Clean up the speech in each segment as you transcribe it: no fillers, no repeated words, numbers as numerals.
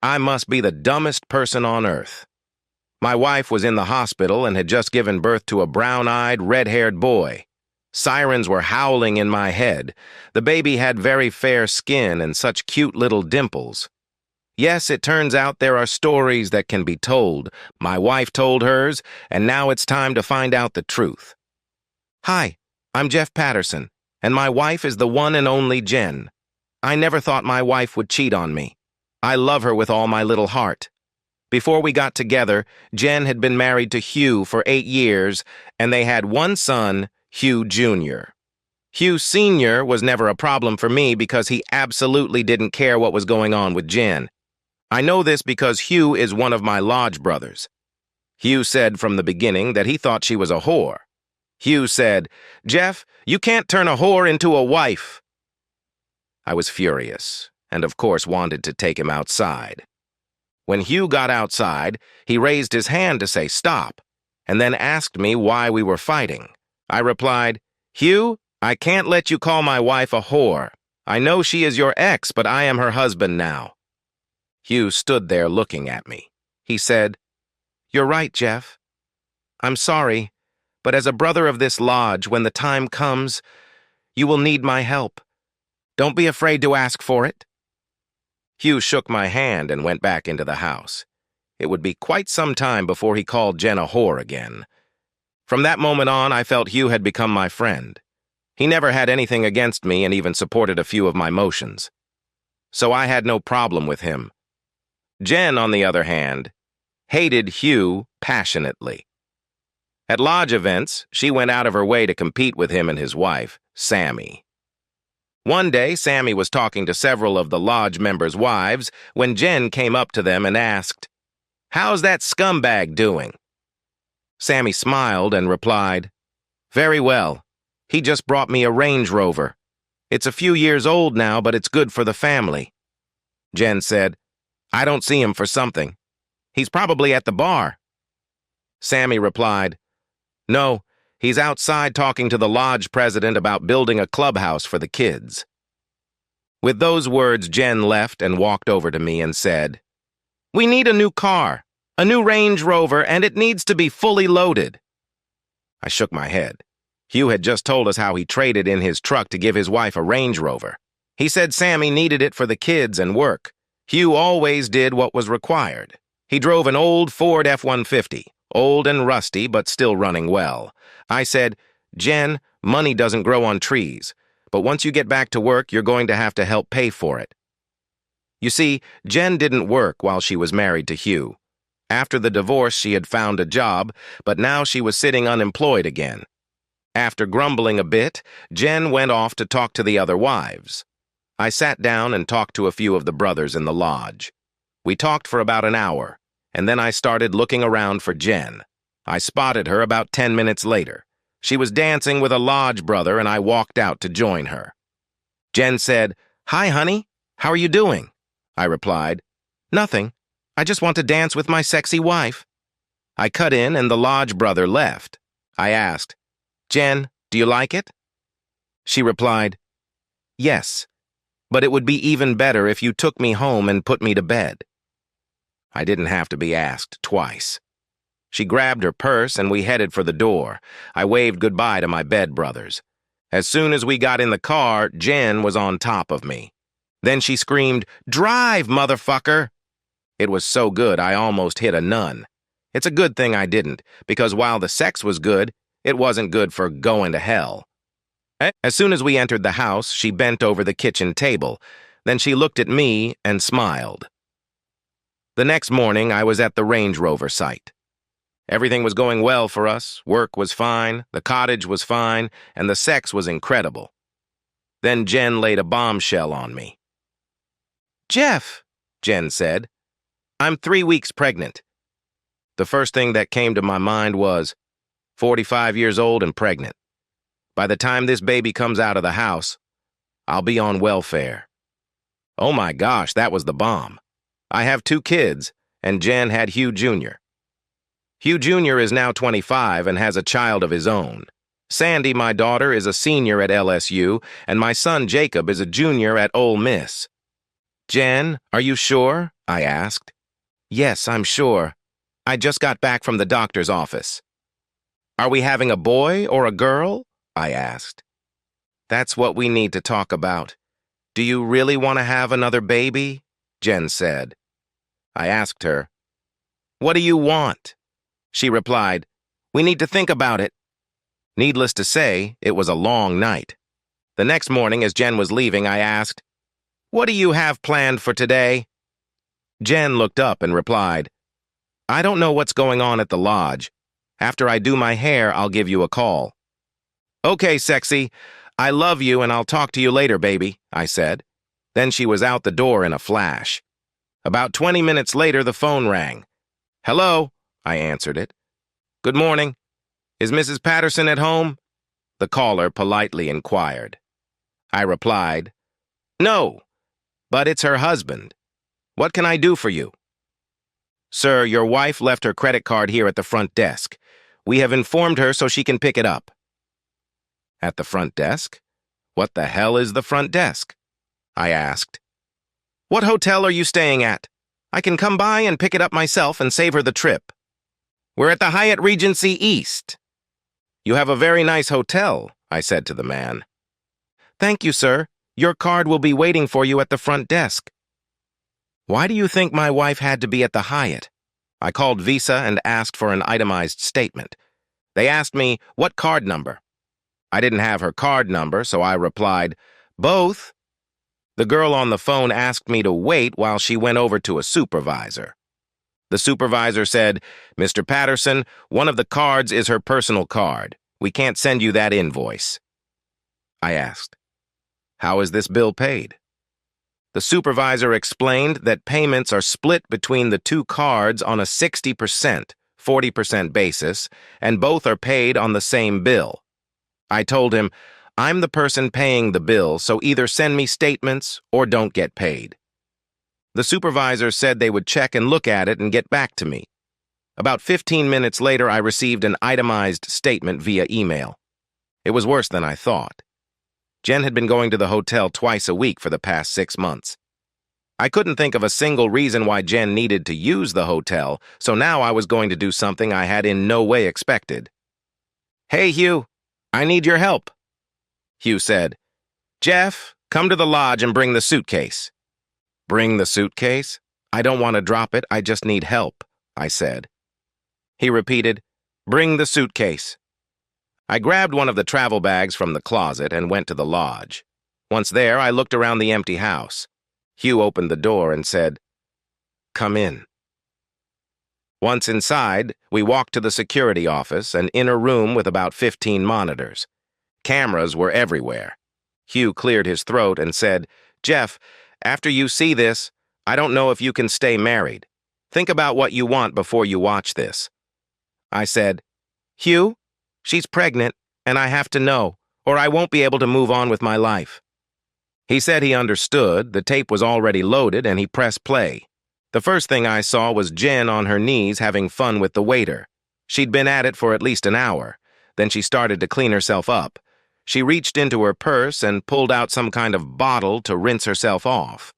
I must be the dumbest person on earth. My wife was in the hospital and had just given birth to a brown-eyed, red-haired boy. Sirens were howling in my head. The baby had very fair skin and such cute little dimples. Yes, it turns out there are stories that can be told. My wife told hers, and now it's time to find out the truth. Hi, I'm Jeff Patterson, and my wife is the one and only Jen. I never thought my wife would cheat on me. I love her with all my little heart. Before we got together, Jen had been married to Hugh for 8 years, and they had one son, Hugh Jr. Hugh Sr. was never a problem for me because he absolutely didn't care what was going on with Jen. I know this because Hugh is one of my lodge brothers. Hugh said from the beginning that he thought she was a whore. Hugh said, "Jeff, you can't turn a whore into a wife." I was furious, and of course wanted to take him outside. When Hugh got outside, he raised his hand to say stop, and then asked me why we were fighting. I replied, "Hugh, I can't let you call my wife a whore. I know she is your ex, but I am her husband now." Hugh stood there looking at me. He said, "You're right, Jeff. I'm sorry, but as a brother of this lodge, when the time comes, you will need my help. Don't be afraid to ask for it." Hugh shook my hand and went back into the house. It would be quite some time before he called Jen a whore again. From that moment on, I felt Hugh had become my friend. He never had anything against me and even supported a few of my motions. So I had no problem with him. Jen, on the other hand, hated Hugh passionately. At lodge events, she went out of her way to compete with him and his wife, Sammy. One day, Sammy was talking to several of the lodge members' wives when Jen came up to them and asked, "How's that scumbag doing?" Sammy smiled and replied, "Very well. He just brought me a Range Rover. It's a few years old now, but it's good for the family." Jen said, "I don't see him for something. He's probably at the bar." Sammy replied, "No, he's outside talking to the lodge president about building a clubhouse for the kids." With those words, Jen left and walked over to me and said, "We need a new car, a new Range Rover, and it needs to be fully loaded." I shook my head. Hugh had just told us how he traded in his truck to give his wife a Range Rover. He said Sammy needed it for the kids and work. Hugh always did what was required. He drove an old Ford F-150, old and rusty, but still running well. I said, "Jen, money doesn't grow on trees, but once you get back to work, you're going to have to help pay for it." You see, Jen didn't work while she was married to Hugh. After the divorce, she had found a job, but now she was sitting unemployed again. After grumbling a bit, Jen went off to talk to the other wives. I sat down and talked to a few of the brothers in the lodge. We talked for about an hour, and then I started looking around for Jen. I spotted her about 10 minutes later. She was dancing with a lodge brother, and I walked out to join her. Jen said, "Hi, honey. How are you doing?" I replied, "Nothing. I just want to dance with my sexy wife." I cut in, and the lodge brother left. I asked, "Jen, do you like it?" She replied, "Yes, but it would be even better if you took me home and put me to bed." I didn't have to be asked twice. She grabbed her purse and we headed for the door. I waved goodbye to my bed brothers. As soon as we got in the car, Jen was on top of me. Then she screamed, "Drive, motherfucker!" It was so good I almost hit a nun. It's a good thing I didn't, because while the sex was good, it wasn't good for going to hell. As soon as we entered the house, she bent over the kitchen table. Then she looked at me and smiled. The next morning, I was at the Range Rover site. Everything was going well for us. Work was fine, the cottage was fine, and the sex was incredible. Then Jen laid a bombshell on me. "Jeff," Jen said, "I'm 3 weeks pregnant." The first thing that came to my mind was, 45 years old and pregnant. By the time this baby comes out of the house, I'll be on welfare. Oh my gosh, that was the bomb. I have 2 kids, and Jen had Hugh Jr. Hugh Jr. is now 25 and has a child of his own. Sandy, my daughter, is a senior at LSU, and my son Jacob is a junior at Ole Miss. "Jen, are you sure?" I asked. Yes, I'm sure. I just got back from the doctor's office. Are we having a boy or a girl? I asked. That's what we need to talk about. Do you really want to have another baby? Jen said. I asked her, what do you want? She replied, we need to think about it. Needless to say, it was a long night. The next morning, as Jen was leaving, I asked, what do you have planned for today? Jen looked up and replied, I don't know what's going on at the lodge. After I do my hair, I'll give you a call. Okay, sexy. I love you and I'll talk to you later, baby, I said. Then she was out the door in a flash. About 20 minutes later, the phone rang. Hello, I answered it. Good morning. Is Mrs. Patterson at home? The caller politely inquired. I replied, no, but it's her husband. What can I do for you? Sir, your wife left her credit card here at the front desk. We have informed her so she can pick it up. At the front desk? What the hell is the front desk? I asked. What hotel are you staying at? I can come by and pick it up myself and save her the trip. We're at the Hyatt Regency East. You have a very nice hotel, I said to the man. Thank you, sir. Your card will be waiting for you at the front desk. Why do you think my wife had to be at the Hyatt? I called Visa and asked for an itemized statement. They asked me, what card number? I didn't have her card number, so I replied, both. The girl on the phone asked me to wait while she went over to a supervisor. The supervisor said, Mr. Patterson, one of the cards is her personal card. We can't send you that invoice. I asked, how is this bill paid? The supervisor explained that payments are split between the two cards on a 60%, 40% basis, and both are paid on the same bill. I told him, I'm the person paying the bill, so either send me statements or don't get paid. The supervisor said they would check and look at it and get back to me. About 15 minutes later, I received an itemized statement via email. It was worse than I thought. Jen had been going to the hotel twice a week for the past 6 months. I couldn't think of a single reason why Jen needed to use the hotel, so now I was going to do something I had in no way expected. Hey, Hugh, I need your help. Hugh said, Jeff, come to the lodge and bring the suitcase. Bring the suitcase? I don't want to drop it, I just need help, I said. He repeated, bring the suitcase. I grabbed one of the travel bags from the closet and went to the lodge. Once there, I looked around the empty house. Hugh opened the door and said, come in. Once inside, we walked to the security office, an inner room with about 15 monitors. Cameras were everywhere. Hugh cleared his throat and said, Jeff, after you see this, I don't know if you can stay married. Think about what you want before you watch this. I said, Hugh, she's pregnant, and I have to know, or I won't be able to move on with my life. He said he understood, the tape was already loaded, and he pressed play. The first thing I saw was Jen on her knees having fun with the waiter. She'd been at it for at least an hour. Then she started to clean herself up. She reached into her purse and pulled out some kind of bottle to rinse herself off.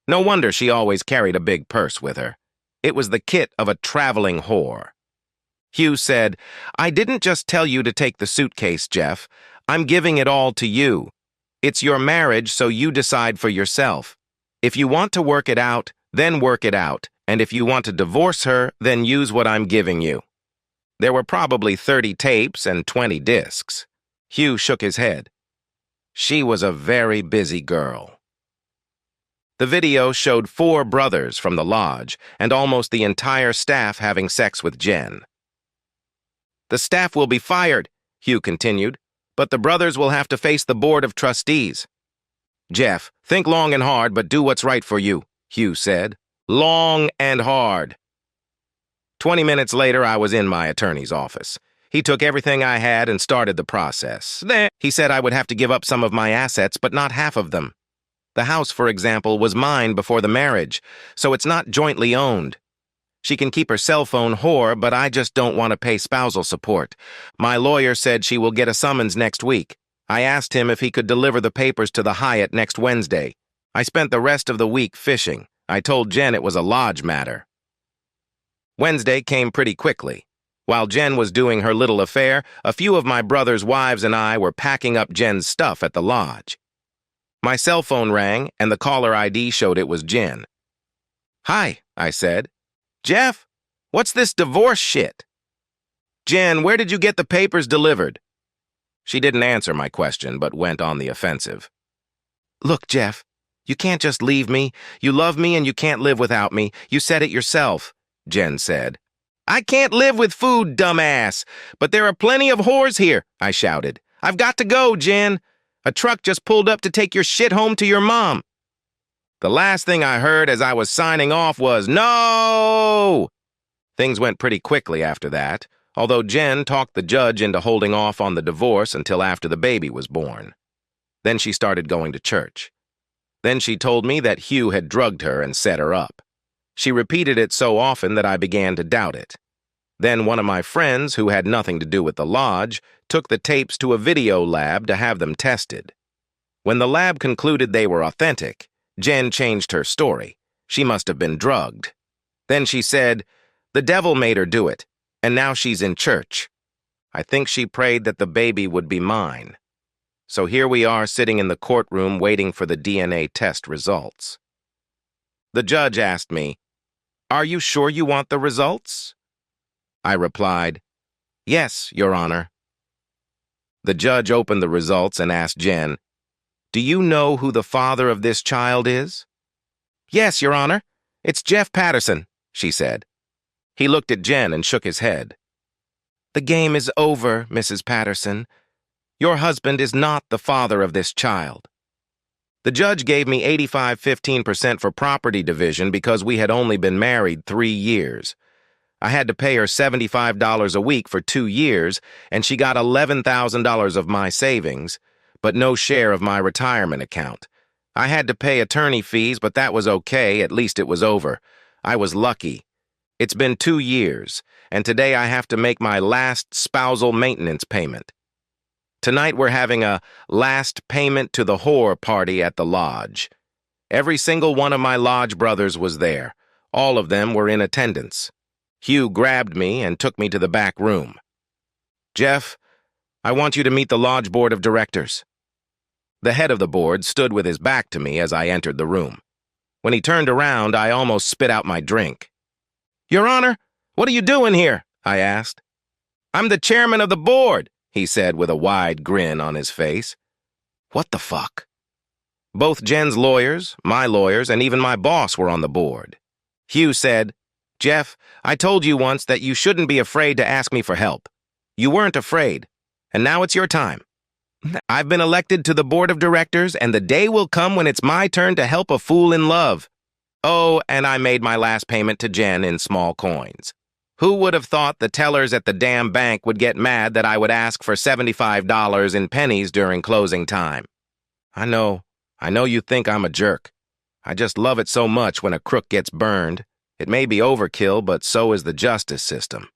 No wonder she always carried a big purse with her. It was the kit of a traveling whore. Hugh said, I didn't just tell you to take the suitcase, Jeff. I'm giving it all to you. It's your marriage, so you decide for yourself. If you want to work it out, then work it out. And if you want to divorce her, then use what I'm giving you. There were probably 30 tapes and 20 discs. Hugh shook his head. She was a very busy girl. The video showed 4 brothers from the lodge and almost the entire staff having sex with Jen. The staff will be fired, Hugh continued, but the brothers will have to face the board of trustees. Jeff, think long and hard, but do what's right for you, Hugh said. Long and hard. 20 minutes later, I was in my attorney's office. He took everything I had and started the process. Then he said I would have to give up some of my assets, but not half of them. The house, for example, was mine before the marriage, so it's not jointly owned. She can keep her cell phone whore, but I just don't want to pay spousal support. My lawyer said she will get a summons next week. I asked him if he could deliver the papers to the Hyatt next Wednesday. I spent the rest of the week fishing. I told Jen it was a lodge matter. Wednesday came pretty quickly. While Jen was doing her little affair, a few of my brother's wives and I were packing up Jen's stuff at the lodge. My cell phone rang, and the caller ID showed it was Jen. "Hi," I said. "Jeff, what's this divorce shit?" "Jen, where did you get the papers delivered?" She didn't answer my question, but went on the offensive. "Look, Jeff, you can't just leave me. You love me and you can't live without me. You said it yourself," Jen said. "I can't live with food, dumbass. But there are plenty of whores here," I shouted. "I've got to go, Jen. A truck just pulled up to take your shit home to your mom." The last thing I heard as I was signing off was, "No!" Things went pretty quickly after that, although Jen talked the judge into holding off on the divorce until after the baby was born. Then she started going to church. Then she told me that Hugh had drugged her and set her up. She repeated it so often that I began to doubt it. Then one of my friends, who had nothing to do with the lodge, took the tapes to a video lab to have them tested. When the lab concluded they were authentic, Jen changed her story. She must have been drugged. Then she said, "The devil made her do it, and now she's in church." I think she prayed that the baby would be mine. So here we are sitting in the courtroom waiting for the DNA test results. The judge asked me, "Are you sure you want the results?" I replied, "Yes, Your Honor." The judge opened the results and asked Jen, "Do you know who the father of this child is?" "Yes, Your Honor. It's Jeff Patterson," she said. He looked at Jen and shook his head. "The game is over, Mrs. Patterson. Your husband is not the father of this child." The judge gave me 85-15% for property division because we had only been married 3 years. I had to pay her $75 a week for 2 years, and she got $11,000 of my savings, but no share of my retirement account. I had to pay attorney fees, but that was okay, at least it was over. I was lucky. It's been 2 years, and today I have to make my last spousal maintenance payment. Tonight we're having a last payment to the whore party at the lodge. Every single one of my lodge brothers was there. All of them were in attendance. Hugh grabbed me and took me to the back room. "Jeff, I want you to meet the lodge board of directors." The head of the board stood with his back to me as I entered the room. When he turned around, I almost spit out my drink. "Your Honor, what are you doing here?" I asked. "I'm the chairman of the board," he said with a wide grin on his face. What the fuck? Both Jen's lawyers, my lawyers, and even my boss were on the board. Hugh said, "Jeff, I told you once that you shouldn't be afraid to ask me for help. You weren't afraid, and now it's your time. I've been elected to the board of directors, and the day will come when it's my turn to help a fool in love. Oh, and I made my last payment to Jen in small coins. Who would have thought the tellers at the damn bank would get mad that I would ask for $75 in pennies during closing time? I know you think I'm a jerk. I just love it so much when a crook gets burned. It may be overkill, but so is the justice system."